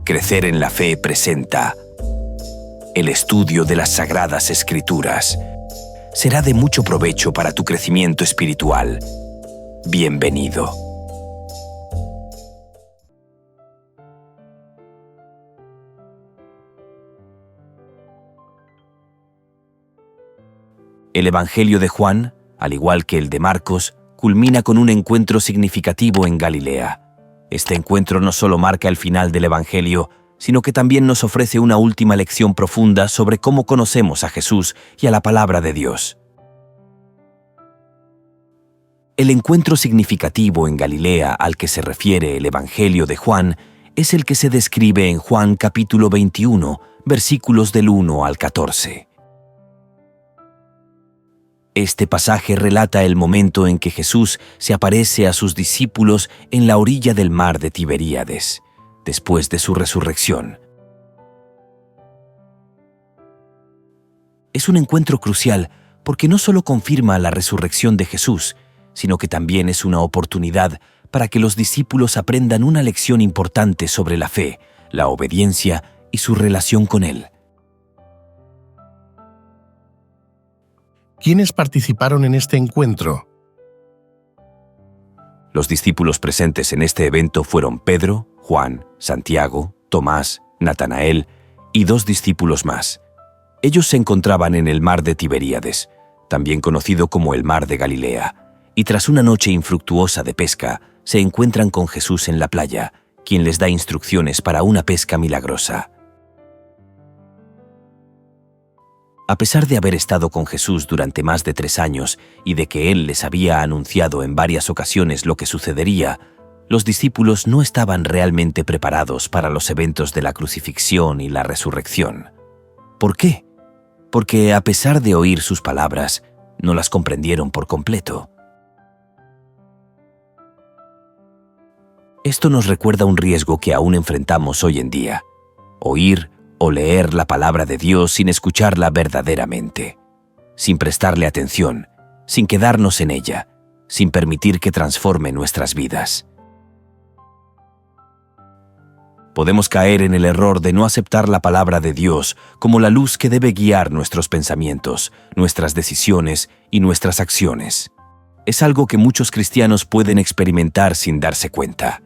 Crecer en la Fe presenta el estudio de las Sagradas Escrituras. Será de mucho provecho para tu crecimiento espiritual. Bienvenido. El Evangelio de Juan, al igual que el de Marcos, culmina con un encuentro significativo en Galilea. Este encuentro no solo marca el final del Evangelio, sino que también nos ofrece una última lección profunda sobre cómo conocemos a Jesús y a la palabra de Dios. El encuentro significativo en Galilea al que se refiere el Evangelio de Juan es el que se describe en Juan capítulo 21, versículos del 1 al 14. Este pasaje relata el momento en que Jesús se aparece a sus discípulos en la orilla del mar de Tiberíades, después de su resurrección. Es un encuentro crucial porque no solo confirma la resurrección de Jesús, sino que también es una oportunidad para que los discípulos aprendan una lección importante sobre la fe, la obediencia y su relación con Él. ¿Quiénes participaron en este encuentro? Los discípulos presentes en este evento fueron Pedro, Juan, Santiago, Tomás, Natanael y 2 discípulos más. Ellos se encontraban en el mar de Tiberíades, también conocido como el mar de Galilea, y tras una noche infructuosa de pesca, se encuentran con Jesús en la playa, quien les da instrucciones para una pesca milagrosa. A pesar de haber estado con Jesús durante más de 3 años y de que Él les había anunciado en varias ocasiones lo que sucedería, los discípulos no estaban realmente preparados para los eventos de la crucifixión y la resurrección. ¿Por qué? Porque a pesar de oír sus palabras, no las comprendieron por completo. Esto nos recuerda un riesgo que aún enfrentamos hoy en día: oír o leer la palabra de Dios sin escucharla verdaderamente, sin prestarle atención, sin quedarnos en ella, sin permitir que transforme nuestras vidas. Podemos caer en el error de no aceptar la palabra de Dios como la luz que debe guiar nuestros pensamientos, nuestras decisiones y nuestras acciones. Es algo que muchos cristianos pueden experimentar sin darse cuenta.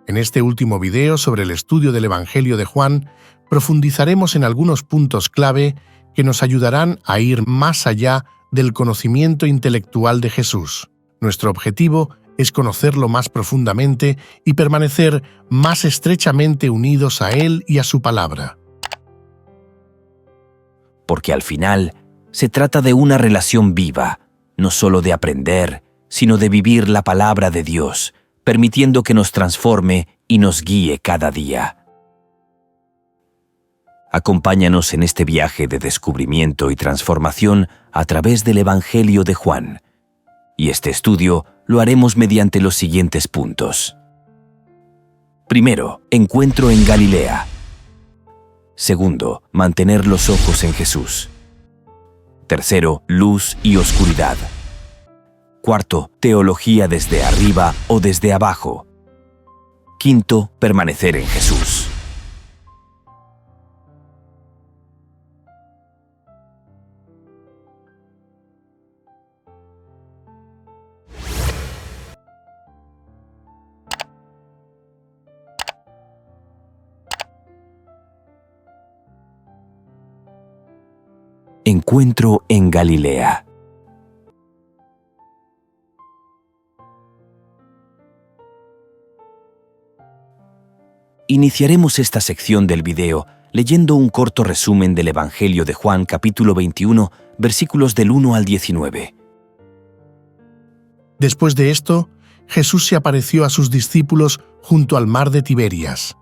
En este último video sobre el estudio del Evangelio de Juan, profundizaremos en algunos puntos clave que nos ayudarán a ir más allá del conocimiento intelectual de Jesús. Nuestro objetivo es conocerlo más profundamente y permanecer más estrechamente unidos a Él y a su palabra. Porque al final se trata de una relación viva, no solo de aprender, sino de vivir la palabra de Dios, permitiendo que nos transforme y nos guíe cada día. Acompáñanos en este viaje de descubrimiento y transformación a través del Evangelio de Juan. Y este estudio lo haremos mediante los siguientes puntos. Primero, encuentro en Galilea. Segundo, mantener los ojos en Jesús. Tercero, luz y oscuridad. Cuarto, teología desde arriba o desde abajo. Quinto, permanecer en Jesús. Encuentro en Galilea. Iniciaremos esta sección del video leyendo un corto resumen del Evangelio de Juan capítulo 21, versículos del 1 al 19. Después de esto, Jesús se apareció a sus discípulos junto al mar de Tiberias.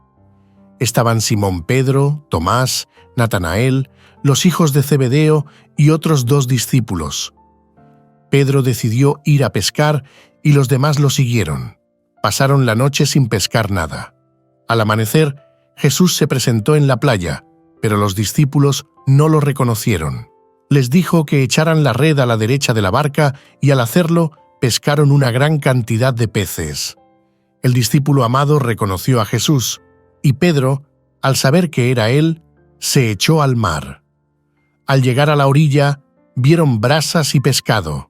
Estaban Simón Pedro, Tomás, Natanael, los hijos de Zebedeo y otros 2 discípulos. Pedro decidió ir a pescar y los demás lo siguieron. Pasaron la noche sin pescar nada. Al amanecer, Jesús se presentó en la playa, pero los discípulos no lo reconocieron. Les dijo que echaran la red a la derecha de la barca y al hacerlo, pescaron una gran cantidad de peces. El discípulo amado reconoció a Jesús, y Pedro, al saber que era él, se echó al mar. Al llegar a la orilla, vieron brasas y pescado.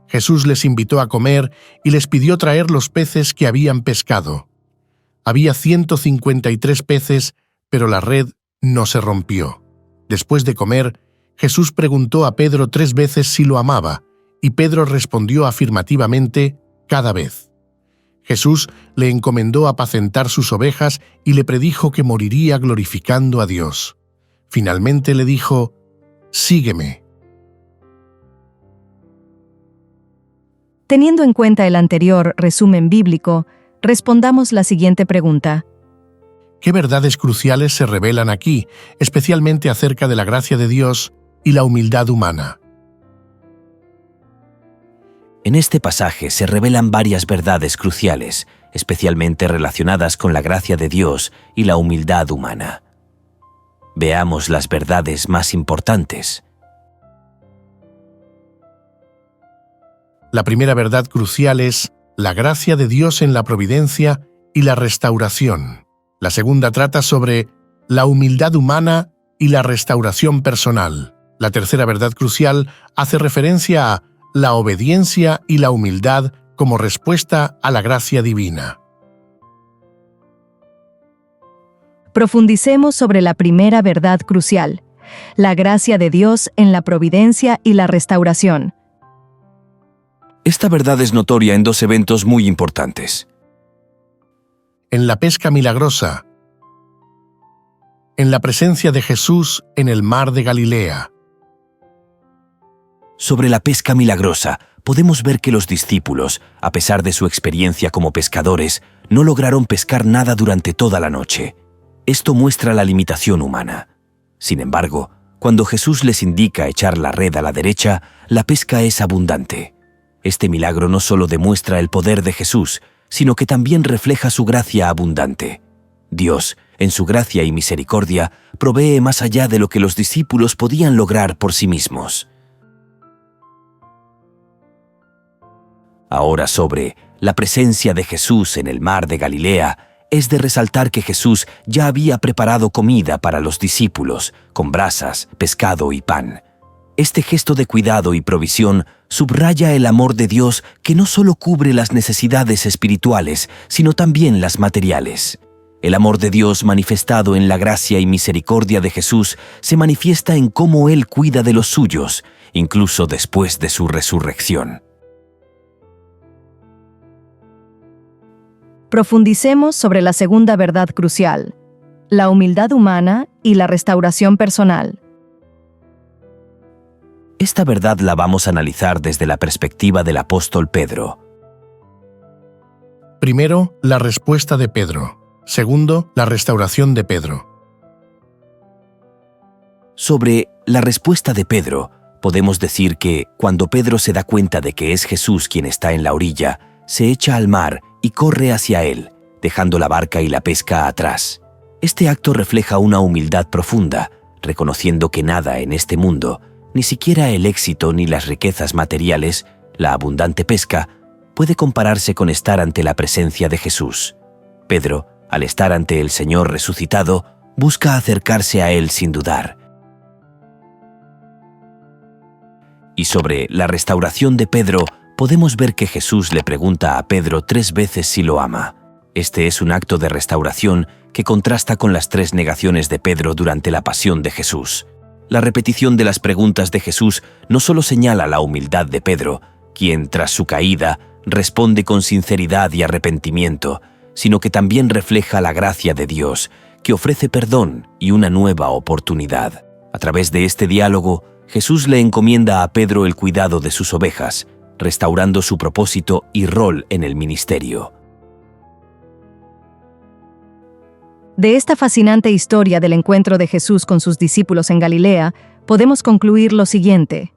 Jesús les invitó a comer y les pidió traer los peces que habían pescado. Había 153 peces, pero la red no se rompió. Después de comer, Jesús preguntó a Pedro 3 veces si lo amaba, y Pedro respondió afirmativamente cada vez. Jesús le encomendó apacentar sus ovejas y le predijo que moriría glorificando a Dios. Finalmente le dijo: «Sígueme». Teniendo en cuenta el anterior resumen bíblico, respondamos la siguiente pregunta. ¿Qué verdades cruciales se revelan aquí, especialmente acerca de la gracia de Dios y la humildad humana? En este pasaje se revelan varias verdades cruciales, especialmente relacionadas con la gracia de Dios y la humildad humana. Veamos las verdades más importantes. La primera verdad crucial es la gracia de Dios en la providencia y la restauración. La segunda trata sobre la humildad humana y la restauración personal. La tercera verdad crucial hace referencia a la obediencia y la humildad como respuesta a la gracia divina. Profundicemos sobre la primera verdad crucial, la gracia de Dios en la providencia y la restauración. Esta verdad es notoria en 2 eventos muy importantes. En la pesca milagrosa, en la presencia de Jesús en el mar de Galilea. Sobre la pesca milagrosa, podemos ver que los discípulos, a pesar de su experiencia como pescadores, no lograron pescar nada durante toda la noche. Esto muestra la limitación humana. Sin embargo, cuando Jesús les indica echar la red a la derecha, la pesca es abundante. Este milagro no solo demuestra el poder de Jesús, sino que también refleja su gracia abundante. Dios, en su gracia y misericordia, provee más allá de lo que los discípulos podían lograr por sí mismos. Ahora, sobre la presencia de Jesús en el mar de Galilea, es de resaltar que Jesús ya había preparado comida para los discípulos, con brasas, pescado y pan. Este gesto de cuidado y provisión subraya el amor de Dios que no solo cubre las necesidades espirituales, sino también las materiales. El amor de Dios manifestado en la gracia y misericordia de Jesús se manifiesta en cómo Él cuida de los suyos, incluso después de su resurrección. Profundicemos sobre la segunda verdad crucial, la humildad humana y la restauración personal. Esta verdad la vamos a analizar desde la perspectiva del apóstol Pedro. Primero, la respuesta de Pedro. Segundo, la restauración de Pedro. Sobre la respuesta de Pedro, podemos decir que, cuando Pedro se da cuenta de que es Jesús quien está en la orilla, se echa al mar y corre hacia él, dejando la barca y la pesca atrás. Este acto refleja una humildad profunda, reconociendo que nada en este mundo, ni siquiera el éxito ni las riquezas materiales, la abundante pesca, puede compararse con estar ante la presencia de Jesús. Pedro, al estar ante el Señor resucitado, busca acercarse a Él sin dudar. Y sobre la restauración de Pedro, podemos ver que Jesús le pregunta a Pedro 3 veces si lo ama. Este es un acto de restauración que contrasta con las 3 negaciones de Pedro durante la pasión de Jesús. La repetición de las preguntas de Jesús no solo señala la humildad de Pedro, quien, tras su caída, responde con sinceridad y arrepentimiento, sino que también refleja la gracia de Dios, que ofrece perdón y una nueva oportunidad. A través de este diálogo, Jesús le encomienda a Pedro el cuidado de sus ovejas, restaurando su propósito y rol en el ministerio. De esta fascinante historia del encuentro de Jesús con sus discípulos en Galilea, podemos concluir lo siguiente.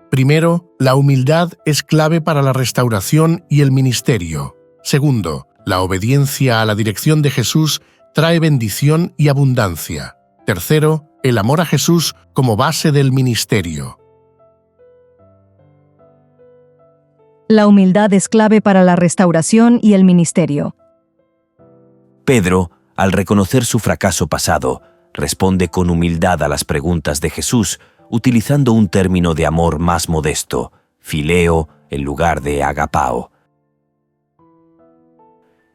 Primero, la humildad es clave para la restauración y el ministerio. Segundo, la obediencia a la dirección de Jesús trae bendición y abundancia. Tercero, el amor a Jesús como base del ministerio. La humildad es clave para la restauración y el ministerio. Pedro, al reconocer su fracaso pasado, responde con humildad a las preguntas de Jesús, utilizando un término de amor más modesto, fileo, en lugar de agapao.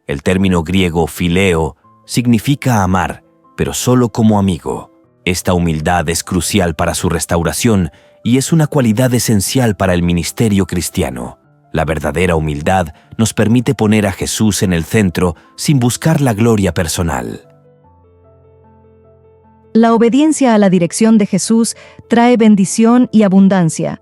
El término griego fileo significa amar, pero solo como amigo. Esta humildad es crucial para su restauración y es una cualidad esencial para el ministerio cristiano. La verdadera humildad nos permite poner a Jesús en el centro sin buscar la gloria personal. La obediencia a la dirección de Jesús trae bendición y abundancia.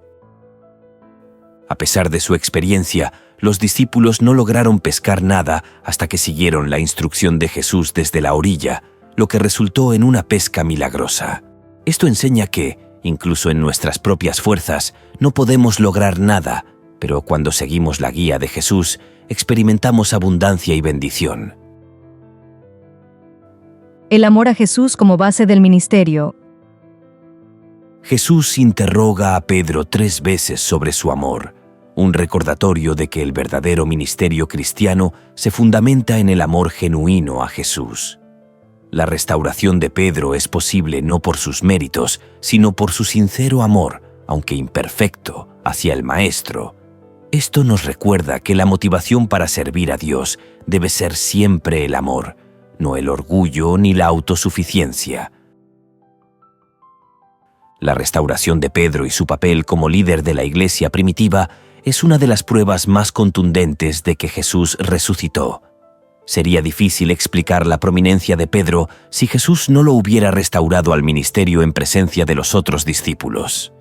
A pesar de su experiencia, los discípulos no lograron pescar nada hasta que siguieron la instrucción de Jesús desde la orilla, lo que resultó en una pesca milagrosa. Esto enseña que, incluso en nuestras propias fuerzas, no podemos lograr nada, pero cuando seguimos la guía de Jesús, experimentamos abundancia y bendición. El amor a Jesús como base del ministerio. Jesús interroga a Pedro 3 veces sobre su amor, un recordatorio de que el verdadero ministerio cristiano se fundamenta en el amor genuino a Jesús. La restauración de Pedro es posible no por sus méritos, sino por su sincero amor, aunque imperfecto, hacia el Maestro. Esto nos recuerda que la motivación para servir a Dios debe ser siempre el amor, no el orgullo ni la autosuficiencia. La restauración de Pedro y su papel como líder de la iglesia primitiva es una de las pruebas más contundentes de que Jesús resucitó. Sería difícil explicar la prominencia de Pedro si Jesús no lo hubiera restaurado al ministerio en presencia de los otros discípulos.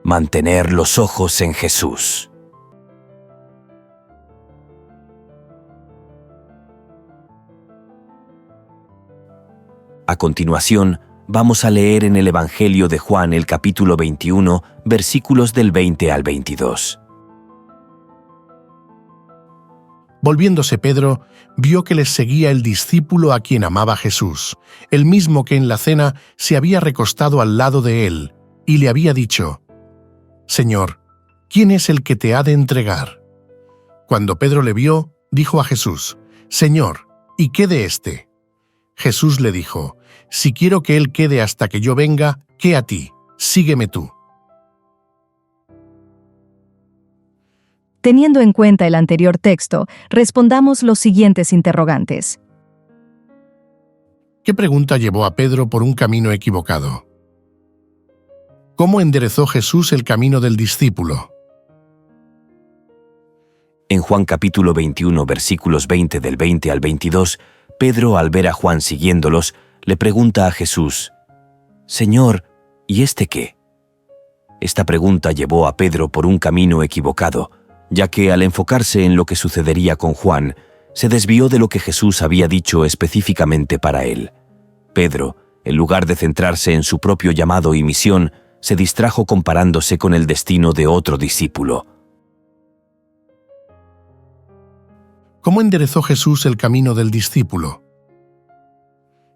Mantener los ojos en Jesús. A continuación, vamos a leer en el Evangelio de Juan el capítulo 21, versículos del 20 al 22. Volviéndose Pedro, vio que les seguía el discípulo a quien amaba Jesús, el mismo que en la cena se había recostado al lado de él, y le había dicho: «Señor, ¿quién es el que te ha de entregar?». Cuando Pedro le vio, dijo a Jesús: «Señor, ¿y qué de éste?». Jesús le dijo: «Si quiero que él quede hasta que yo venga, ¿qué a ti? Sígueme tú». Teniendo en cuenta el anterior texto, respondamos los siguientes interrogantes. ¿Qué pregunta llevó a Pedro por un camino equivocado? ¿Cómo enderezó Jesús el camino del discípulo? En Juan capítulo 21, versículos 20 del 20 al 22, Pedro, al ver a Juan siguiéndolos, le pregunta a Jesús: «Señor, ¿y este qué?». Esta pregunta llevó a Pedro por un camino equivocado, ya que al enfocarse en lo que sucedería con Juan, se desvió de lo que Jesús había dicho específicamente para él. Pedro, en lugar de centrarse en su propio llamado y misión, se distrajo comparándose con el destino de otro discípulo. ¿Cómo enderezó Jesús el camino del discípulo?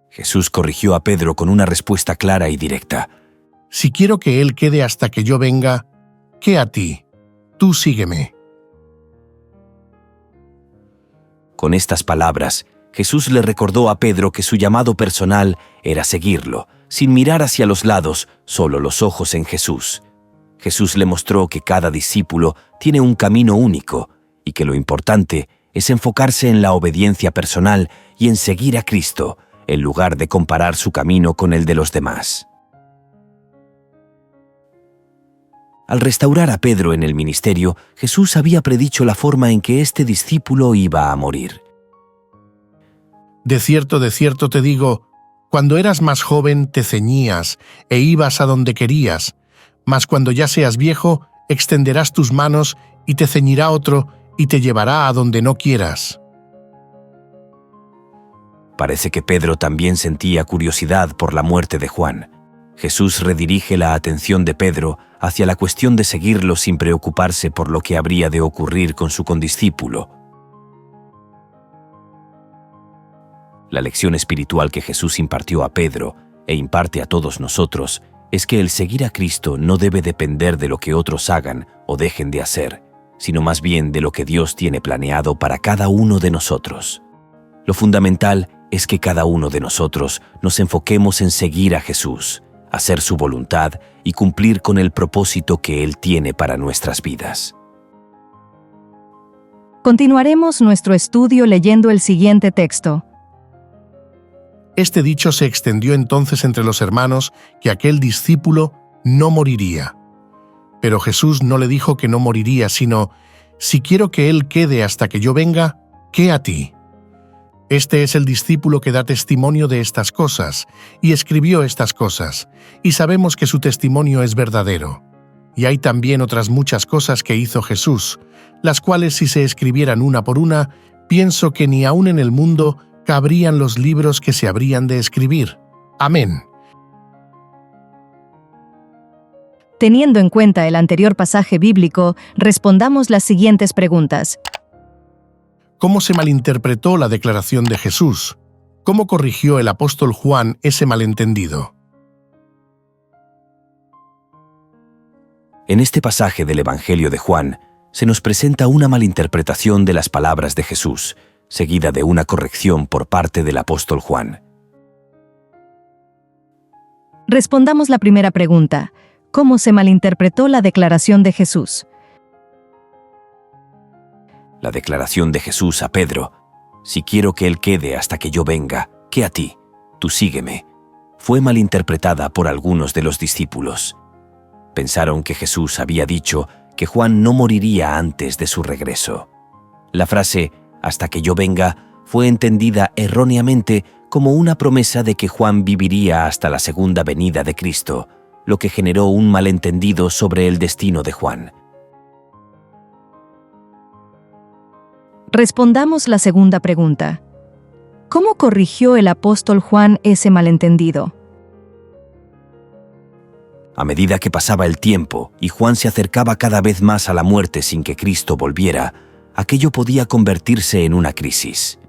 Jesús corrigió a Pedro con una respuesta clara y directa: «Si quiero que él quede hasta que yo venga, ¿qué a ti? Tú sígueme». Con estas palabras, Jesús le recordó a Pedro que su llamado personal era seguirlo, sin mirar hacia los lados, solo los ojos en Jesús. Jesús le mostró que cada discípulo tiene un camino único y que lo importante es enfocarse en la obediencia personal y en seguir a Cristo, en lugar de comparar su camino con el de los demás. Al restaurar a Pedro en el ministerio, Jesús había predicho la forma en que este discípulo iba a morir. De cierto te digo, cuando eras más joven te ceñías e ibas a donde querías, mas cuando ya seas viejo, extenderás tus manos y te ceñirá otro y te llevará a donde no quieras». Parece que Pedro también sentía curiosidad por la muerte de Juan. Jesús redirige la atención de Pedro hacia la cuestión de seguirlo sin preocuparse por lo que habría de ocurrir con su condiscípulo. La lección espiritual que Jesús impartió a Pedro e imparte a todos nosotros es que el seguir a Cristo no debe depender de lo que otros hagan o dejen de hacer, sino más bien de lo que Dios tiene planeado para cada uno de nosotros. Lo fundamental es que cada uno de nosotros nos enfoquemos en seguir a Jesús, hacer su voluntad y cumplir con el propósito que Él tiene para nuestras vidas. Continuaremos nuestro estudio leyendo el siguiente texto. Este dicho se extendió entonces entre los hermanos que aquel discípulo no moriría. Pero Jesús no le dijo que no moriría, sino, si quiero que él quede hasta que yo venga, ¿qué a ti? Este es el discípulo que da testimonio de estas cosas, y escribió estas cosas, y sabemos que su testimonio es verdadero. Y hay también otras muchas cosas que hizo Jesús, las cuales si se escribieran una por una, pienso que ni aun en el mundo cabrían los libros que se habrían de escribir. Amén. Teniendo en cuenta el anterior pasaje bíblico, respondamos las siguientes preguntas. ¿Cómo se malinterpretó la declaración de Jesús? ¿Cómo corrigió el apóstol Juan ese malentendido? En este pasaje del Evangelio de Juan, se nos presenta una malinterpretación de las palabras de Jesús, seguida de una corrección por parte del apóstol Juan. Respondamos la primera pregunta. ¿Cómo se malinterpretó la declaración de Jesús? La declaración de Jesús a Pedro, si quiero que él quede hasta que yo venga, ¿qué a ti? Tú sígueme, fue malinterpretada por algunos de los discípulos. Pensaron que Jesús había dicho que Juan no moriría antes de su regreso. La frase «hasta que yo venga» fue entendida erróneamente como una promesa de que Juan viviría hasta la segunda venida de Cristo, lo que generó un malentendido sobre el destino de Juan. Respondamos la segunda pregunta. ¿Cómo corrigió el apóstol Juan ese malentendido? A medida que pasaba el tiempo y Juan se acercaba cada vez más a la muerte sin que Cristo volviera, aquello podía convertirse en una crisis.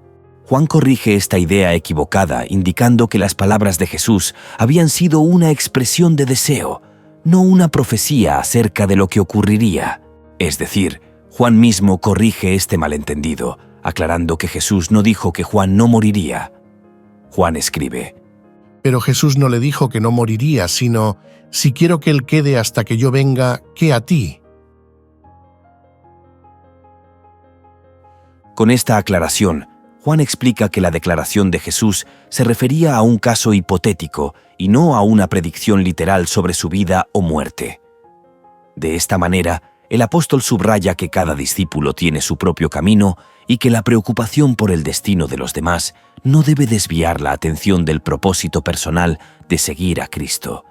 Juan corrige esta idea equivocada, indicando que las palabras de Jesús habían sido una expresión de deseo, no una profecía acerca de lo que ocurriría. Es decir, Juan mismo corrige este malentendido, aclarando que Jesús no dijo que Juan no moriría. Juan escribe: Pero Jesús no le dijo que no moriría, sino, si quiero que él quede hasta que yo venga, ¿qué a ti? Con esta aclaración, Juan explica que la declaración de Jesús se refería a un caso hipotético y no a una predicción literal sobre su vida o muerte. De esta manera, el apóstol subraya que cada discípulo tiene su propio camino y que la preocupación por el destino de los demás no debe desviar la atención del propósito personal de seguir a Cristo.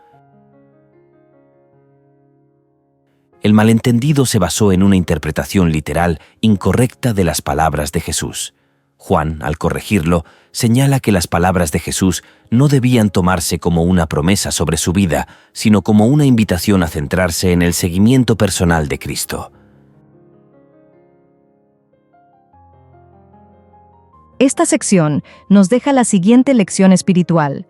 El malentendido se basó en una interpretación literal incorrecta de las palabras de Jesús. Juan, al corregirlo, señala que las palabras de Jesús no debían tomarse como una promesa sobre su vida, sino como una invitación a centrarse en el seguimiento personal de Cristo. Esta sección nos deja la siguiente lección espiritual.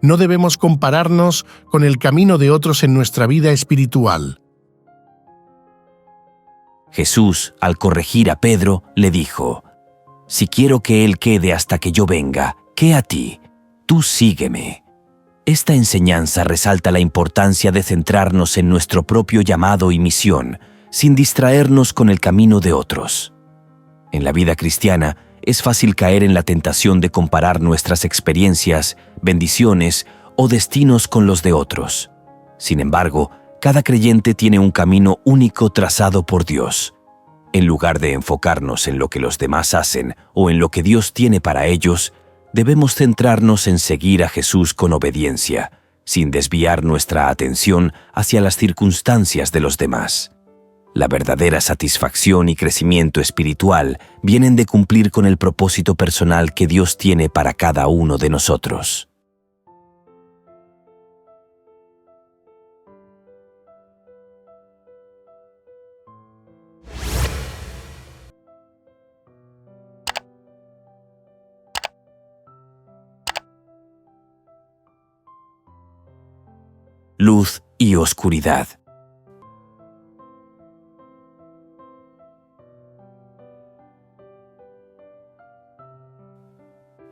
No debemos compararnos con el camino de otros en nuestra vida espiritual. Jesús, al corregir a Pedro, le dijo: «Si quiero que él quede hasta que yo venga, ¿qué a ti? Tú sígueme». Esta enseñanza resalta la importancia de centrarnos en nuestro propio llamado y misión, sin distraernos con el camino de otros. En la vida cristiana, es fácil caer en la tentación de comparar nuestras experiencias, bendiciones o destinos con los de otros. Sin embargo, cada creyente tiene un camino único trazado por Dios. En lugar de enfocarnos en lo que los demás hacen o en lo que Dios tiene para ellos, debemos centrarnos en seguir a Jesús con obediencia, sin desviar nuestra atención hacia las circunstancias de los demás. La verdadera satisfacción y crecimiento espiritual vienen de cumplir con el propósito personal que Dios tiene para cada uno de nosotros. luz y oscuridad.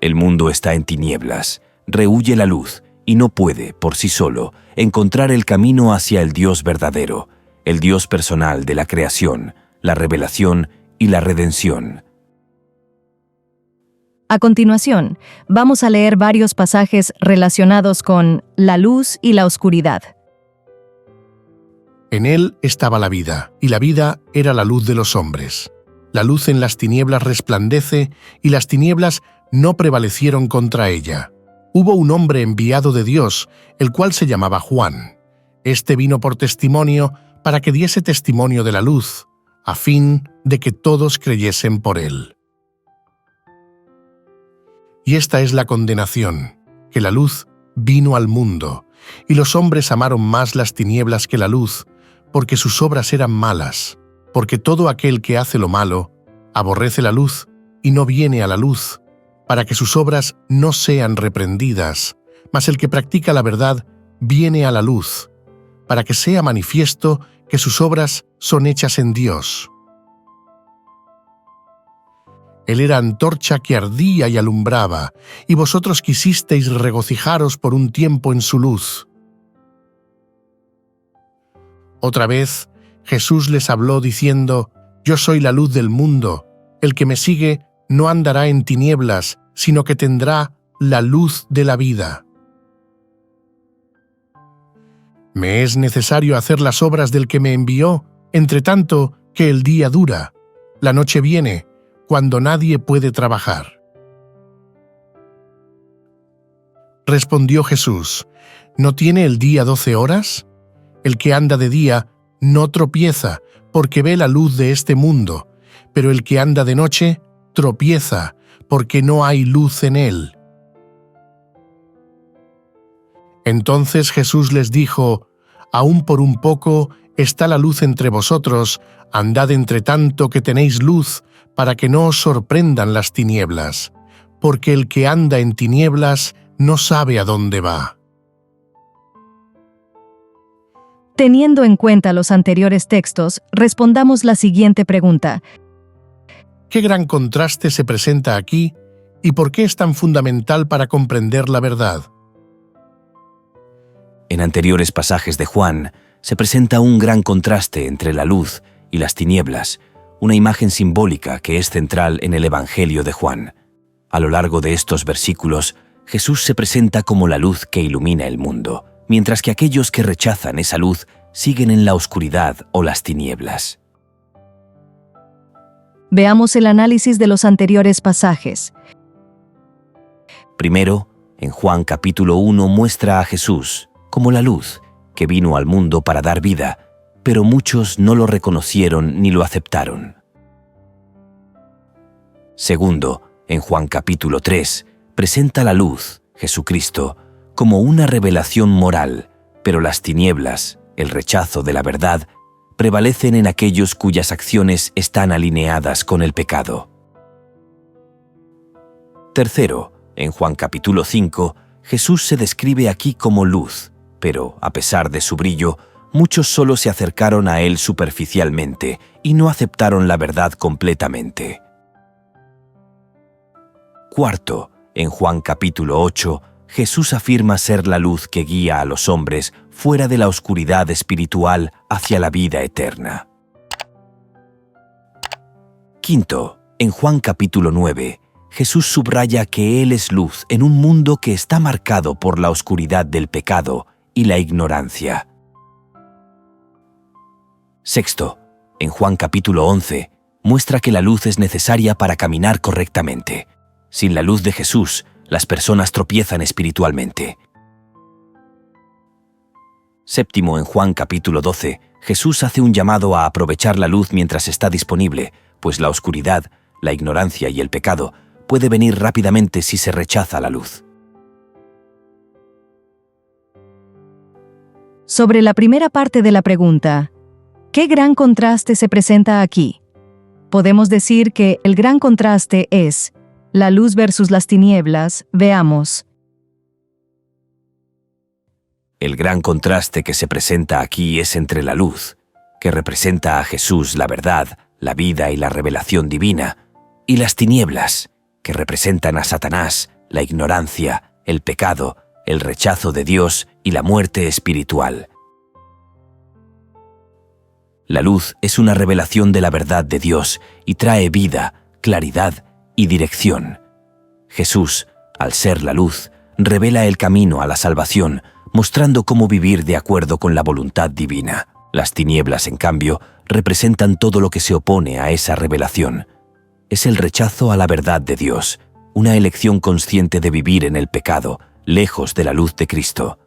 El mundo está en tinieblas, rehúye la luz y no puede, por sí solo, encontrar el camino hacia el Dios verdadero, el Dios personal de la creación, la revelación y la redención. A continuación, vamos a leer varios pasajes relacionados con la luz y la oscuridad. En él estaba la vida, y la vida era la luz de los hombres. La luz en las tinieblas resplandece, y las tinieblas no prevalecieron contra ella. Hubo un hombre enviado de Dios, el cual se llamaba Juan. Este vino por testimonio para que diese testimonio de la luz, a fin de que todos creyesen por él. Y esta es la condenación, que la luz vino al mundo, y los hombres amaron más las tinieblas que la luz, porque sus obras eran malas, porque todo aquel que hace lo malo aborrece la luz y no viene a la luz, para que sus obras no sean reprendidas, mas el que practica la verdad viene a la luz, para que sea manifiesto que sus obras son hechas en Dios. Él era antorcha que ardía y alumbraba, y vosotros quisisteis regocijaros por un tiempo en su luz. Otra vez, Jesús les habló diciendo: Yo soy la luz del mundo, el que me sigue no andará en tinieblas, sino que tendrá la luz de la vida. Me es necesario hacer las obras del que me envió, entre tanto que el día dura. La noche viene, cuando nadie puede trabajar. Respondió Jesús: ¿No tiene el día 12 horas? El que anda de día no tropieza, porque ve la luz de este mundo, pero el que anda de noche tropieza, porque no hay luz en él. Entonces Jesús les dijo: Aún por un poco está la luz entre vosotros, andad entre tanto que tenéis luz, para que no os sorprendan las tinieblas, porque el que anda en tinieblas no sabe a dónde va. Teniendo en cuenta los anteriores textos, respondamos la siguiente pregunta. ¿Qué gran contraste se presenta aquí y por qué es tan fundamental para comprender la verdad? En anteriores pasajes de Juan se presenta un gran contraste entre la luz y las tinieblas, una imagen simbólica que es central en el Evangelio de Juan. A lo largo de estos versículos, Jesús se presenta como la luz que ilumina el mundo, mientras que aquellos que rechazan esa luz siguen en la oscuridad o las tinieblas. Veamos el análisis de los anteriores pasajes. Primero, en Juan capítulo 1 muestra a Jesús como la luz que vino al mundo para dar vida, pero muchos no lo reconocieron ni lo aceptaron. Segundo, en Juan capítulo 3, presenta la luz, Jesucristo, como una revelación moral, pero las tinieblas, el rechazo de la verdad, prevalecen en aquellos cuyas acciones están alineadas con el pecado. Tercero, en Juan capítulo 5, Jesús se describe aquí como luz, pero, a pesar de su brillo, muchos solo se acercaron a él superficialmente y no aceptaron la verdad completamente. Cuarto, en Juan capítulo 8, Jesús afirma ser la luz que guía a los hombres fuera de la oscuridad espiritual hacia la vida eterna. Quinto, en Juan capítulo 9, Jesús subraya que Él es luz en un mundo que está marcado por la oscuridad del pecado y la ignorancia. Sexto, en Juan capítulo 11, muestra que la luz es necesaria para caminar correctamente. Sin la luz de Jesús, las personas tropiezan espiritualmente. Séptimo, en Juan capítulo 12, Jesús hace un llamado a aprovechar la luz mientras está disponible, pues la oscuridad, la ignorancia y el pecado puede venir rápidamente si se rechaza la luz. Sobre la primera parte de la pregunta, ¿qué gran contraste se presenta aquí? Podemos decir que el gran contraste es la luz versus las tinieblas. Veamos. El gran contraste que se presenta aquí es entre la luz, que representa a Jesús, la verdad, la vida y la revelación divina, y las tinieblas, que representan a Satanás, la ignorancia, el pecado, el rechazo de Dios y la muerte espiritual. La luz es una revelación de la verdad de Dios y trae vida, claridad y dirección. Jesús, al ser la luz, revela el camino a la salvación, mostrando cómo vivir de acuerdo con la voluntad divina. Las tinieblas, en cambio, representan todo lo que se opone a esa revelación. Es el rechazo a la verdad de Dios, una elección consciente de vivir en el pecado, lejos de la luz de Cristo.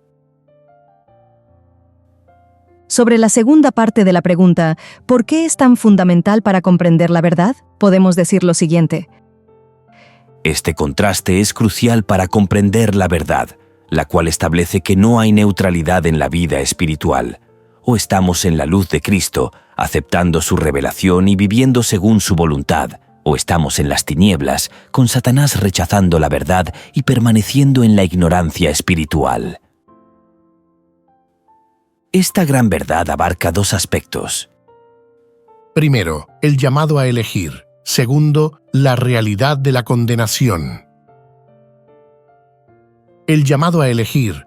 Sobre la segunda parte de la pregunta, ¿por qué es tan fundamental para comprender la verdad? Podemos decir lo siguiente. Este contraste es crucial para comprender la verdad, la cual establece que no hay neutralidad en la vida espiritual. O estamos en la luz de Cristo, aceptando su revelación y viviendo según su voluntad, o estamos en las tinieblas, con Satanás rechazando la verdad y permaneciendo en la ignorancia espiritual. Esta gran verdad abarca dos aspectos. Primero, el llamado a elegir. Segundo, la realidad de la condenación. El llamado a elegir.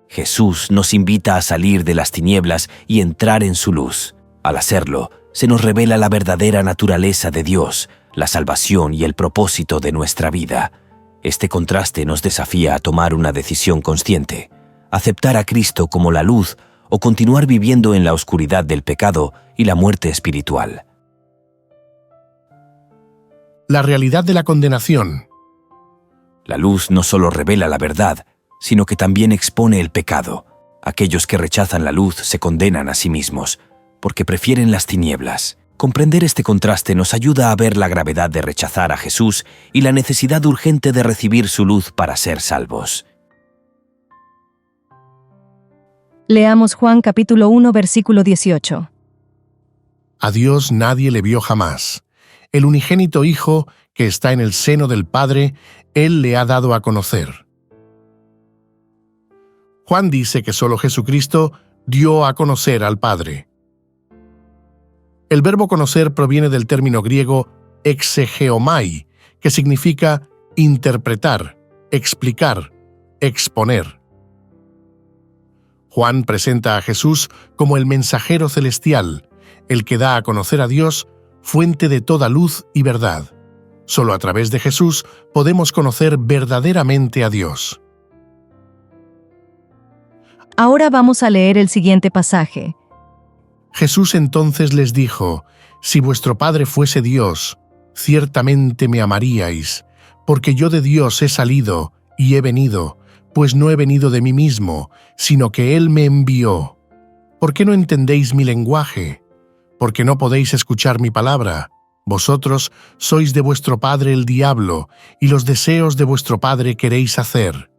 Jesús nos invita a salir de las tinieblas y entrar en su luz. Al hacerlo, se nos revela la verdadera naturaleza de Dios, la salvación y el propósito de nuestra vida. Este contraste nos desafía a tomar una decisión consciente, aceptar a Cristo como la luz o continuar viviendo en la oscuridad del pecado y la muerte espiritual. La realidad de la condenación. La luz no solo revela la verdad, sino que también expone el pecado. Aquellos que rechazan la luz se condenan a sí mismos, porque prefieren las tinieblas. Comprender este contraste nos ayuda a ver la gravedad de rechazar a Jesús y la necesidad urgente de recibir su luz para ser salvos. Leamos Juan capítulo 1, versículo 18. A Dios nadie le vio jamás. El unigénito Hijo, que está en el seno del Padre, Él le ha dado a conocer. Juan dice que solo Jesucristo dio a conocer al Padre. El verbo conocer proviene del término griego exegeomai, que significa interpretar, explicar, exponer. Juan presenta a Jesús como el mensajero celestial, el que da a conocer a Dios, fuente de toda luz y verdad. Solo a través de Jesús podemos conocer verdaderamente a Dios. Ahora vamos a leer el siguiente pasaje. Jesús entonces les dijo: «Si vuestro Padre fuese Dios, ciertamente me amaríais, porque yo de Dios he salido y he venido, pues no he venido de mí mismo, sino que Él me envió. ¿Por qué no entendéis mi lenguaje? ¿Por qué no podéis escuchar mi palabra? Vosotros sois de vuestro padre el diablo, y los deseos de vuestro padre queréis hacer.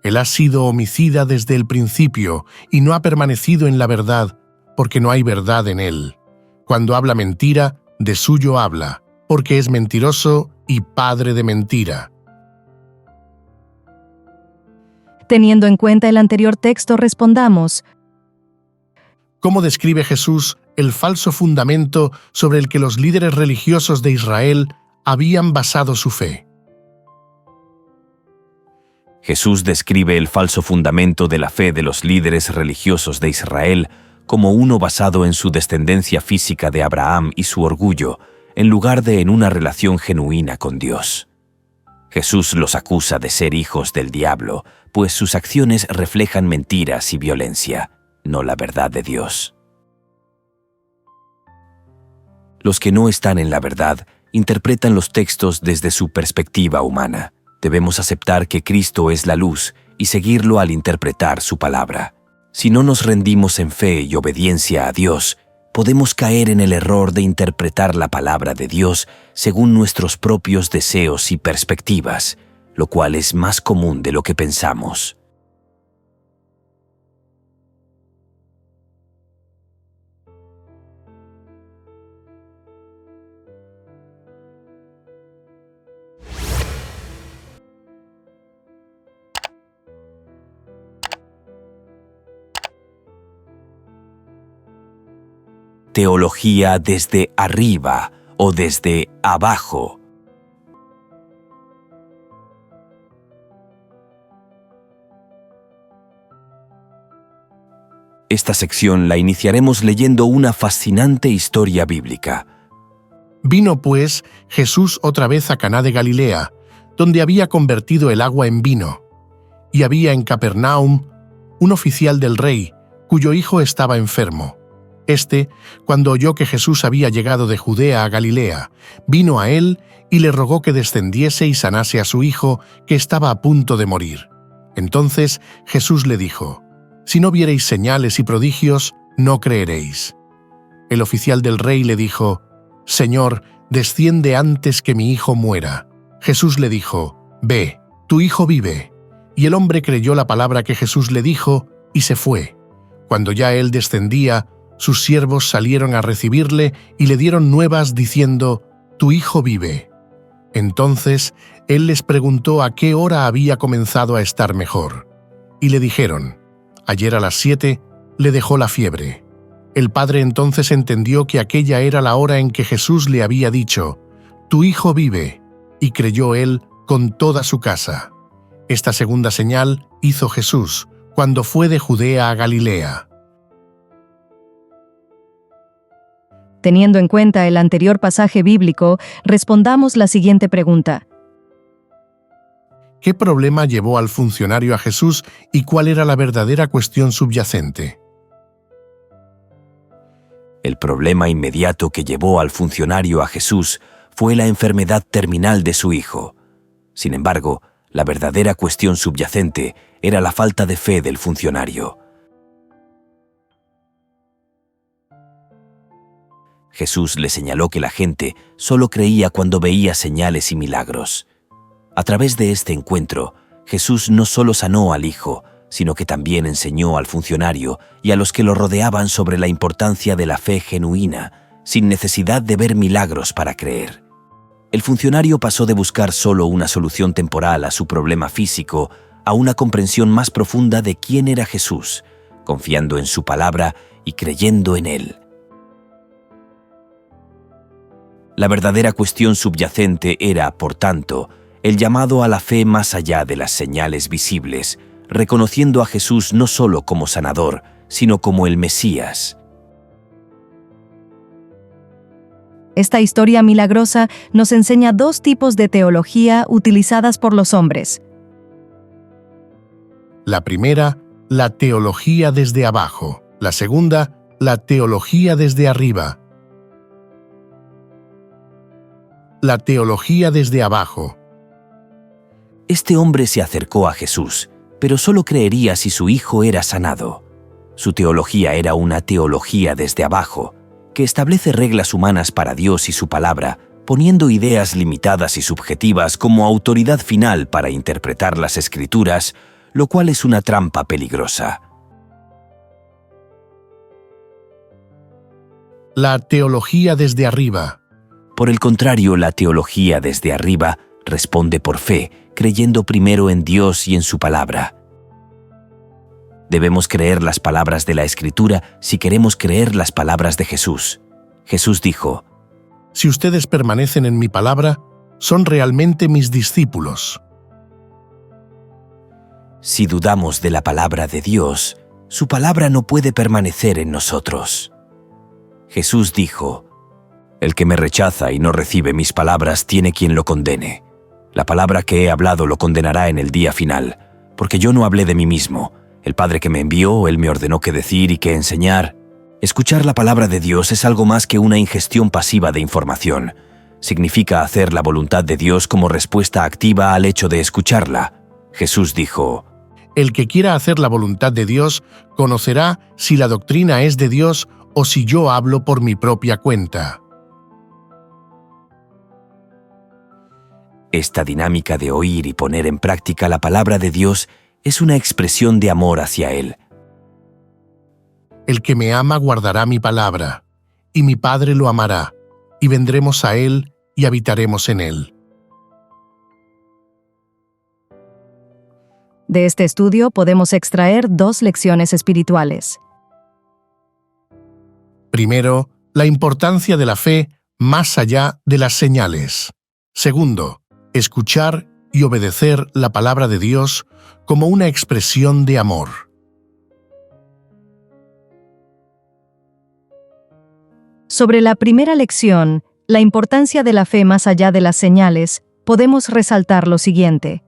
Él ha sido homicida desde el principio, y no ha permanecido en la verdad, porque no hay verdad en él. Cuando habla mentira, de suyo habla, porque es mentiroso y padre de mentira». Teniendo en cuenta el anterior texto, respondamos: ¿Cómo describe Jesús el falso fundamento sobre el que los líderes religiosos de Israel habían basado su fe? Jesús describe el falso fundamento de la fe de los líderes religiosos de Israel como uno basado en su descendencia física de Abraham y su orgullo, en lugar de en una relación genuina con Dios. Jesús los acusa de ser hijos del diablo, pues sus acciones reflejan mentiras y violencia, no la verdad de Dios. Los que no están en la verdad interpretan los textos desde su perspectiva humana. Debemos aceptar que Cristo es la luz y seguirlo al interpretar su palabra. Si no nos rendimos en fe y obediencia a Dios, podemos caer en el error de interpretar la palabra de Dios según nuestros propios deseos y perspectivas, lo cual es más común de lo que pensamos. teología desde arriba o desde abajo. Esta sección la iniciaremos leyendo una fascinante historia bíblica. Vino, pues, Jesús otra vez a Caná de Galilea, donde había convertido el agua en vino. Y había en Capernaum un oficial del rey, cuyo hijo estaba enfermo. Este, cuando oyó que Jesús había llegado de Judea a Galilea, vino a él y le rogó que descendiese y sanase a su hijo, que estaba a punto de morir. Entonces Jesús le dijo: «Si no viereis señales y prodigios, no creeréis». El oficial del rey le dijo: «Señor, desciende antes que mi hijo muera». Jesús le dijo: «Ve, tu hijo vive». Y el hombre creyó la palabra que Jesús le dijo y se fue. Cuando ya él descendía, sus siervos salieron a recibirle y le dieron nuevas diciendo: «Tu hijo vive». Entonces él les preguntó a qué hora había comenzado a estar mejor. Y le dijeron: «Ayer a las 7 le dejó la fiebre». El padre entonces entendió que aquella era la hora en que Jesús le había dicho: «Tu hijo vive», y creyó él con toda su casa. Esta segunda señal hizo Jesús cuando fue de Judea a Galilea. Teniendo en cuenta el anterior pasaje bíblico, respondamos la siguiente pregunta. ¿Qué problema llevó al funcionario a Jesús y cuál era la verdadera cuestión subyacente? El problema inmediato que llevó al funcionario a Jesús fue la enfermedad terminal de su hijo. Sin embargo, la verdadera cuestión subyacente era la falta de fe del funcionario. Jesús le señaló que la gente solo creía cuando veía señales y milagros. A través de este encuentro, Jesús no solo sanó al hijo, sino que también enseñó al funcionario y a los que lo rodeaban sobre la importancia de la fe genuina, sin necesidad de ver milagros para creer. El funcionario pasó de buscar solo una solución temporal a su problema físico a una comprensión más profunda de quién era Jesús, confiando en su palabra y creyendo en él. La verdadera cuestión subyacente era, por tanto, el llamado a la fe más allá de las señales visibles, reconociendo a Jesús no solo como sanador, sino como el Mesías. Esta historia milagrosa nos enseña dos tipos de teología utilizadas por los hombres. La primera, la teología desde abajo. La segunda, la teología desde arriba. La teología desde abajo. Este hombre se acercó a Jesús, pero solo creería si su hijo era sanado. Su teología era una teología desde abajo, que establece reglas humanas para Dios y su palabra, poniendo ideas limitadas y subjetivas como autoridad final para interpretar las Escrituras, lo cual es una trampa peligrosa. La teología desde arriba. Por el contrario, la teología desde arriba responde por fe, creyendo primero en Dios y en su palabra. Debemos creer las palabras de la Escritura si queremos creer las palabras de Jesús. Jesús dijo: Si ustedes permanecen en mi palabra, son realmente mis discípulos. Si dudamos de la palabra de Dios, su palabra no puede permanecer en nosotros. Jesús dijo: El que me rechaza y no recibe mis palabras tiene quien lo condene. La palabra que he hablado lo condenará en el día final, porque yo no hablé de mí mismo. El Padre que me envió, Él me ordenó qué decir y qué enseñar. Escuchar la palabra de Dios es algo más que una ingestión pasiva de información. Significa hacer la voluntad de Dios como respuesta activa al hecho de escucharla. Jesús dijo: El que quiera hacer la voluntad de Dios conocerá si la doctrina es de Dios o si yo hablo por mi propia cuenta. Esta dinámica de oír y poner en práctica la palabra de Dios es una expresión de amor hacia Él. El que me ama guardará mi palabra, y mi Padre lo amará, y vendremos a Él y habitaremos en Él. De este estudio podemos extraer dos lecciones espirituales. Primero, la importancia de la fe más allá de las señales. Segundo, escuchar y obedecer la palabra de Dios como una expresión de amor. Sobre la primera lección, la importancia de la fe más allá de las señales, podemos resaltar lo siguiente.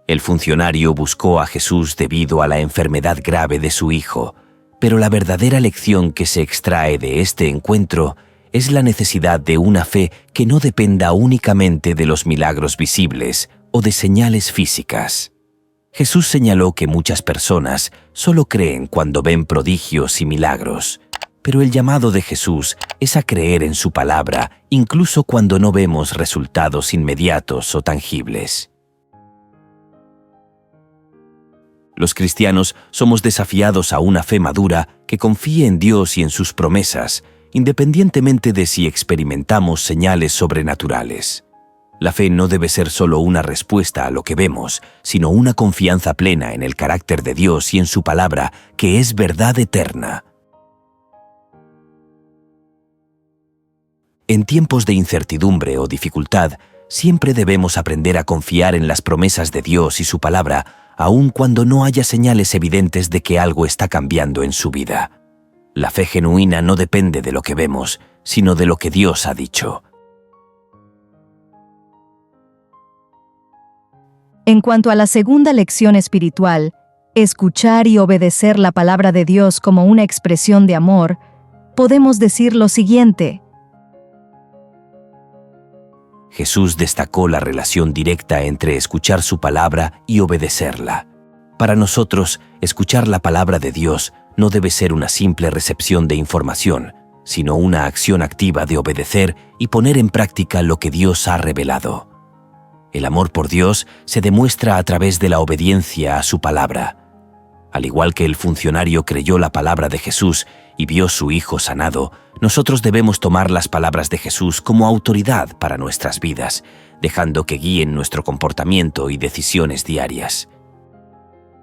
El funcionario buscó a Jesús debido a la enfermedad grave de su hijo, pero la verdadera lección que se extrae de este encuentro es la necesidad de una fe que no dependa únicamente de los milagros visibles o de señales físicas. Jesús señaló que muchas personas solo creen cuando ven prodigios y milagros, pero el llamado de Jesús es a creer en su palabra incluso cuando no vemos resultados inmediatos o tangibles. Los cristianos somos desafiados a una fe madura que confíe en Dios y en sus promesas, independientemente de si experimentamos señales sobrenaturales. La fe no debe ser solo una respuesta a lo que vemos, sino una confianza plena en el carácter de Dios y en su palabra, que es verdad eterna. En tiempos de incertidumbre o dificultad, siempre debemos aprender a confiar en las promesas de Dios y su palabra, aun cuando no haya señales evidentes de que algo está cambiando en su vida. La fe genuina no depende de lo que vemos, sino de lo que Dios ha dicho. En cuanto a la segunda lección espiritual, escuchar y obedecer la palabra de Dios como una expresión de amor, podemos decir lo siguiente. Jesús destacó la relación directa entre escuchar su palabra y obedecerla. Para nosotros, escuchar la palabra de Dios no debe ser una simple recepción de información, sino una acción activa de obedecer y poner en práctica lo que Dios ha revelado. El amor por Dios se demuestra a través de la obediencia a su palabra. Al igual que el funcionario creyó la palabra de Jesús y vio su hijo sanado, nosotros debemos tomar las palabras de Jesús como autoridad para nuestras vidas, dejando que guíen nuestro comportamiento y decisiones diarias.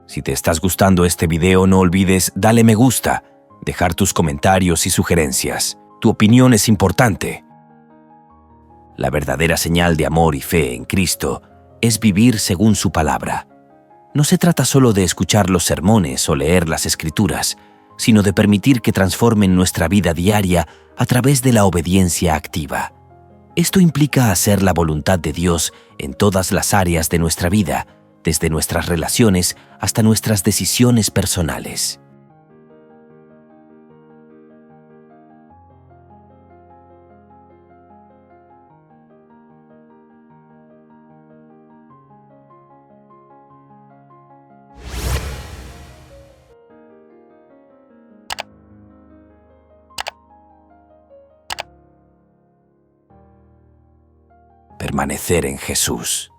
Si te estás gustando este video, no olvides darle me gusta, dejar tus comentarios y sugerencias. Tu opinión es importante. La verdadera señal de amor y fe en Cristo es vivir según su palabra. No se trata solo de escuchar los sermones o leer las Escrituras, sino de permitir que transformen nuestra vida diaria a través de la obediencia activa. Esto implica hacer la voluntad de Dios en todas las áreas de nuestra vida, desde nuestras relaciones hasta nuestras decisiones personales. Permanecer en Jesús.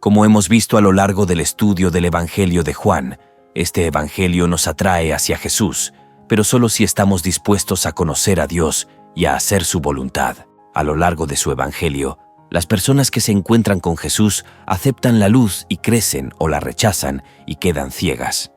Como hemos visto a lo largo del estudio del Evangelio de Juan, este Evangelio nos atrae hacia Jesús, pero solo si estamos dispuestos a conocer a Dios y a hacer su voluntad. A lo largo de su Evangelio, las personas que se encuentran con Jesús aceptan la luz y crecen o la rechazan y quedan ciegas.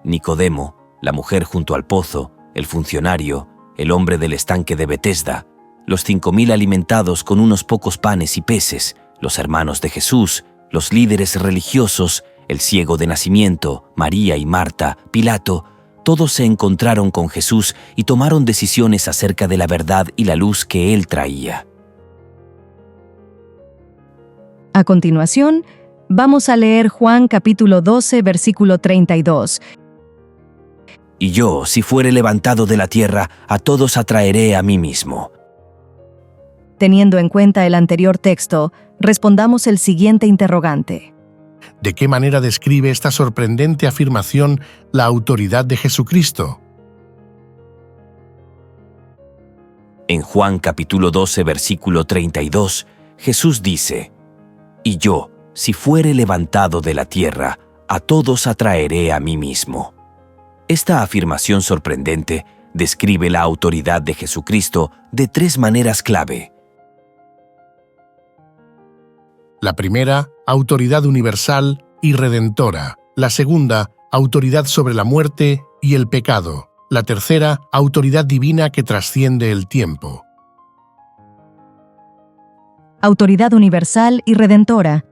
Nicodemo, la mujer junto al pozo, el funcionario, el hombre del estanque de Betesda, los 5,000 alimentados con unos pocos panes y peces, los hermanos de Jesús, los líderes religiosos, el ciego de nacimiento, María y Marta, Pilato, todos se encontraron con Jesús y tomaron decisiones acerca de la verdad y la luz que él traía. A continuación, vamos a leer Juan capítulo 12, versículo 32. Y yo, si fuere levantado de la tierra, a todos atraeré a mí mismo. Teniendo en cuenta el anterior texto, respondamos el siguiente interrogante. ¿De qué manera describe esta sorprendente afirmación la autoridad de Jesucristo? En Juan capítulo 12, versículo 32, Jesús dice: Y yo, si fuere levantado de la tierra, a todos atraeré a mí mismo. Esta afirmación sorprendente describe la autoridad de Jesucristo de 3 maneras clave. La primera, autoridad universal, y redentora. La segunda, autoridad sobre la muerte y el pecado. La tercera, autoridad divina que trasciende el tiempo. Autoridad universal y redentora.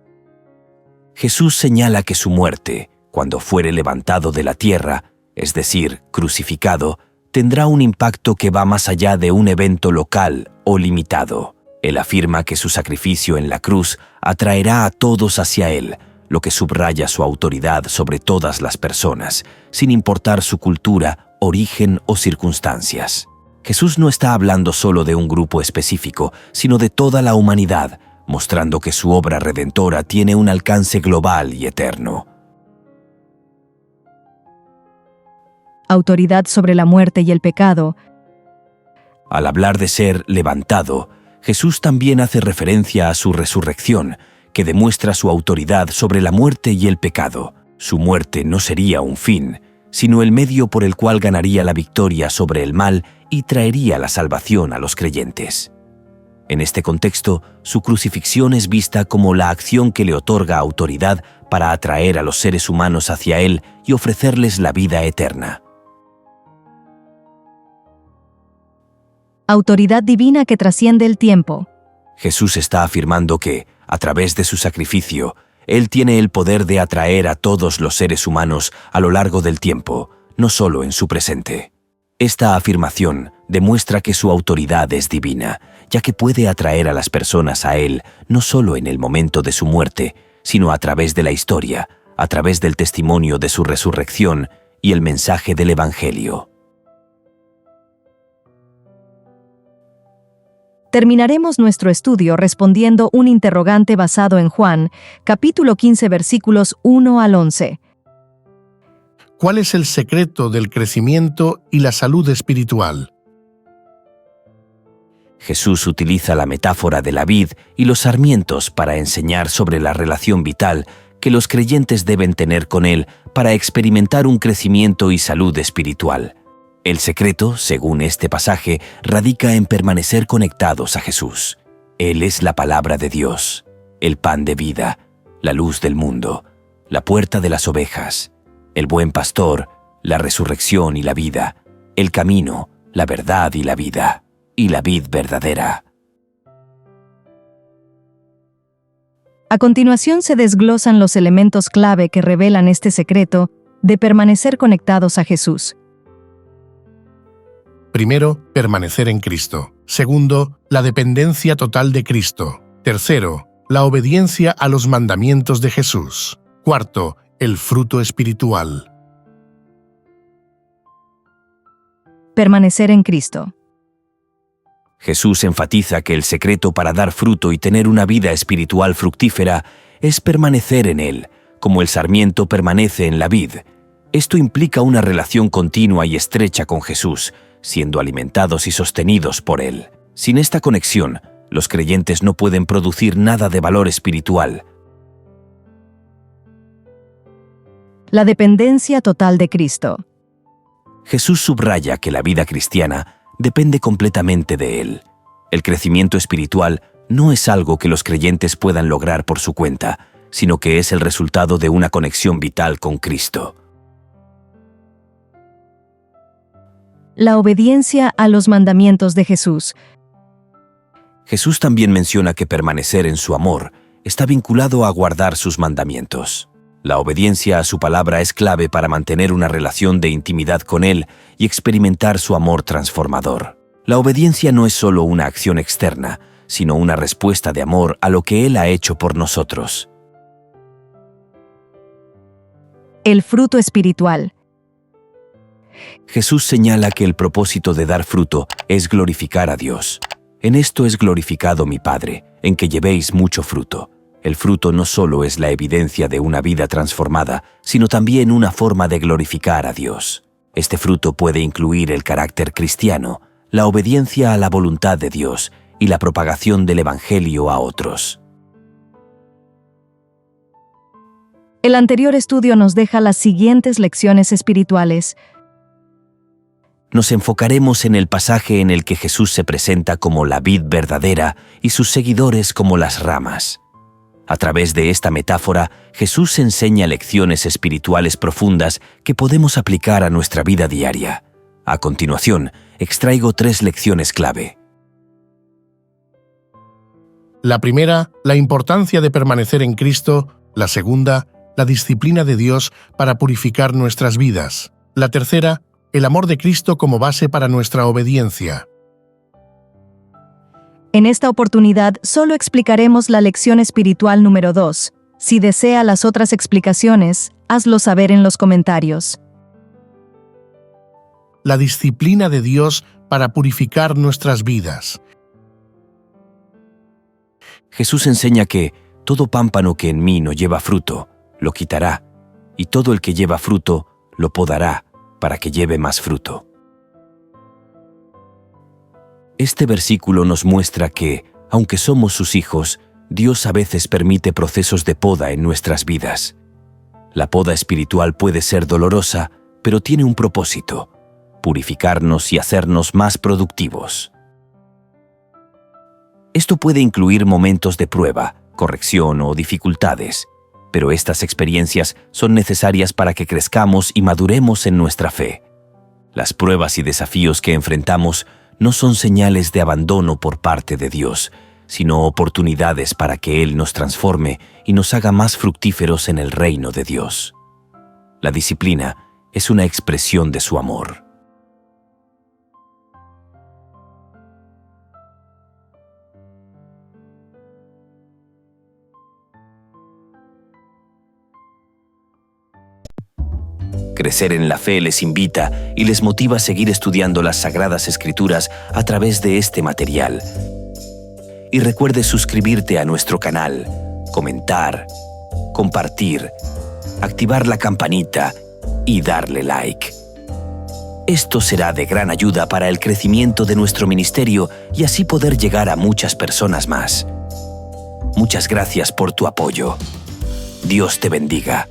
Jesús señala que su muerte, cuando fuere levantado de la tierra, es decir, crucificado, tendrá un impacto que va más allá de un evento local o limitado. Él afirma que su sacrificio en la cruz atraerá a todos hacia él, lo que subraya su autoridad sobre todas las personas, sin importar su cultura, origen o circunstancias. Jesús no está hablando solo de un grupo específico, sino de toda la humanidad, mostrando que su obra redentora tiene un alcance global y eterno. Autoridad sobre la muerte y el pecado. Al hablar de ser levantado, Jesús también hace referencia a su resurrección, que demuestra su autoridad sobre la muerte y el pecado. Su muerte no sería un fin, sino el medio por el cual ganaría la victoria sobre el mal y traería la salvación a los creyentes. En este contexto, su crucifixión es vista como la acción que le otorga autoridad para atraer a los seres humanos hacia él y ofrecerles la vida eterna. Autoridad divina que trasciende el tiempo. Jesús está afirmando que, a través de su sacrificio, Él tiene el poder de atraer a todos los seres humanos a lo largo del tiempo, no solo en su presente. Esta afirmación demuestra que su autoridad es divina, ya que puede atraer a las personas a Él no solo en el momento de su muerte, sino a través de la historia, a través del testimonio de su resurrección y el mensaje del Evangelio. Terminaremos nuestro estudio respondiendo un interrogante basado en Juan, capítulo 15, versículos 1 al 11. ¿Cuál es el secreto del crecimiento y la salud espiritual? Jesús utiliza la metáfora de la vid y los sarmientos para enseñar sobre la relación vital que los creyentes deben tener con Él para experimentar un crecimiento y salud espiritual. El secreto, según este pasaje, radica en permanecer conectados a Jesús. Él es la palabra de Dios, el pan de vida, la luz del mundo, la puerta de las ovejas, el buen pastor, la resurrección y la vida, el camino, la verdad y la vida, y la vid verdadera. A continuación se desglosan los elementos clave que revelan este secreto de permanecer conectados a Jesús. Primero, permanecer en Cristo. Segundo, la dependencia total de Cristo. Tercero, la obediencia a los mandamientos de Jesús. Cuarto, el fruto espiritual. Permanecer en Cristo. Jesús enfatiza que el secreto para dar fruto y tener una vida espiritual fructífera es permanecer en Él, como el sarmiento permanece en la vid. Esto implica una relación continua y estrecha con Jesús, siendo alimentados y sostenidos por Él. Sin esta conexión, los creyentes no pueden producir nada de valor espiritual. La dependencia total de Cristo. Jesús subraya que la vida cristiana depende completamente de Él. El crecimiento espiritual no es algo que los creyentes puedan lograr por su cuenta, sino que es el resultado de una conexión vital con Cristo. La obediencia a los mandamientos de Jesús. Jesús también menciona que permanecer en su amor está vinculado a guardar sus mandamientos. La obediencia a su palabra es clave para mantener una relación de intimidad con Él y experimentar su amor transformador. La obediencia no es solo una acción externa, sino una respuesta de amor a lo que Él ha hecho por nosotros. El fruto espiritual. Jesús señala que el propósito de dar fruto es glorificar a Dios. En esto es glorificado mi Padre, en que llevéis mucho fruto. El fruto no solo es la evidencia de una vida transformada, sino también una forma de glorificar a Dios. Este fruto puede incluir el carácter cristiano, la obediencia a la voluntad de Dios y la propagación del Evangelio a otros. El anterior estudio nos deja las siguientes lecciones espirituales. Nos enfocaremos en el pasaje en el que Jesús se presenta como la vid verdadera y sus seguidores como las ramas. A través de esta metáfora, Jesús enseña lecciones espirituales profundas que podemos aplicar a nuestra vida diaria. A continuación, extraigo 3 lecciones clave. La primera, la importancia de permanecer en Cristo. La segunda, la disciplina de Dios para purificar nuestras vidas. La tercera, el amor de Cristo como base para nuestra obediencia. En esta oportunidad solo explicaremos la lección espiritual número 2. Si desea las otras explicaciones, hazlo saber en los comentarios. La disciplina de Dios para purificar nuestras vidas. Jesús enseña que todo pámpano que en mí no lleva fruto, lo quitará, y todo el que lleva fruto, lo podará, para que lleve más fruto. Este versículo nos muestra que, aunque somos sus hijos, Dios a veces permite procesos de poda en nuestras vidas. La poda espiritual puede ser dolorosa, pero tiene un propósito: purificarnos y hacernos más productivos. Esto puede incluir momentos de prueba, corrección o dificultades, pero estas experiencias son necesarias para que crezcamos y maduremos en nuestra fe. Las pruebas y desafíos que enfrentamos no son señales de abandono por parte de Dios, sino oportunidades para que Él nos transforme y nos haga más fructíferos en el reino de Dios. La disciplina es una expresión de su amor. Crecer en la fe les invita y les motiva a seguir estudiando las Sagradas Escrituras a través de este material. Y recuerde suscribirte a nuestro canal, comentar, compartir, activar la campanita y darle like. Esto será de gran ayuda para el crecimiento de nuestro ministerio y así poder llegar a muchas personas más. Muchas gracias por tu apoyo. Dios te bendiga.